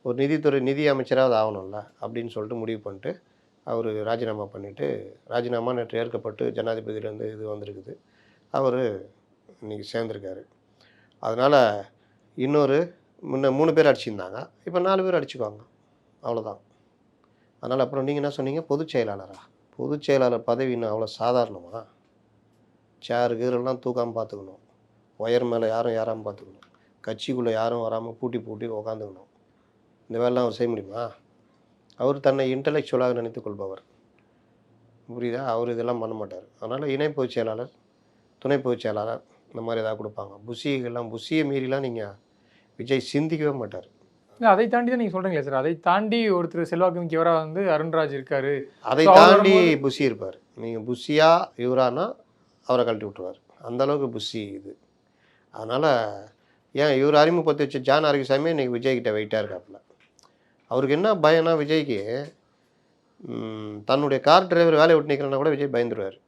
ஒரு நிதி அமைச்சராவது ஆகணும்ல அப்படின்னு சொல்லிட்டு முடிவு பண்ணிட்டு அவர் ராஜினாமா பண்ணிவிட்டு ராஜினாமா நேற்று ஏற்கப்பட்டு ஜனாதிபதியிலேருந்து இது வந்திருக்குது. அவர் இன்றைக்கி சேர்ந்துருக்காரு. அதனால் முன்ன 3 பேர் அடிச்சிருந்தாங்க. இப்போ 4 பேர் அடிச்சுக்குவாங்க. அவ்வளோதான். அதனால் அப்புறம் நீங்கள் என்ன சொன்னீங்க? பொதுச் செயலாளரா? பொதுச் செயலாளர் பதவி இன்னும் அவ்வளோ சாதாரணமா? சேரு கீரெல்லாம் தூக்காமல் பார்த்துக்கணும். ஒயர் மேலே யாரும் ஏறாமல் பார்த்துக்கணும். கட்சிக்குள்ளே யாரும் வராமல் பூட்டி உக்காந்துக்கணும். இந்த வேலைலாம் அவர் செய்ய முடியுமா? அவர் தன்னை இன்டலெக்சுவலாக நினைத்துக் கொள்பவர். புரியுதா? அவர் இதெல்லாம் பண்ண மாட்டார். அதனால் இணை பொதுச் செயலாளர், துணை பொதுச் செயலாளர் இந்த மாதிரி ஏதாவது கொடுப்பாங்க. புஷியை மீறிலாம் நீங்கள் விஜய் சிந்திக்கவே மாட்டார். இல்லை, அதை தாண்டி தான் நீங்கள் சொல்கிறீங்களே சார், அதை தாண்டி ஒருத்தர் செல்வாக்கு மிக்கவராக வந்து அருண்ராஜ் இருக்காரு. அதை தாண்டி புஷி இருப்பார். நீங்கள் புஷியா இவரானா அவரை கழட்டி விட்டுருவார். அந்தளவுக்கு புஷி இது. அதனால் ஏன் இவர் அறிமுகப்படுத்தி வச்ச ஜான் ஆரோக்கியசாமி இன்றைக்கி விஜய்கிட்ட வெயிட்டாக இருக்காப்புல. அவருக்கு என்ன பயம்னா, விஜய்க்கு தன்னுடைய கார் டிரைவர் வேலையை விட்டு நிற்கிறனா கூட விஜய் பயந்துருவார்.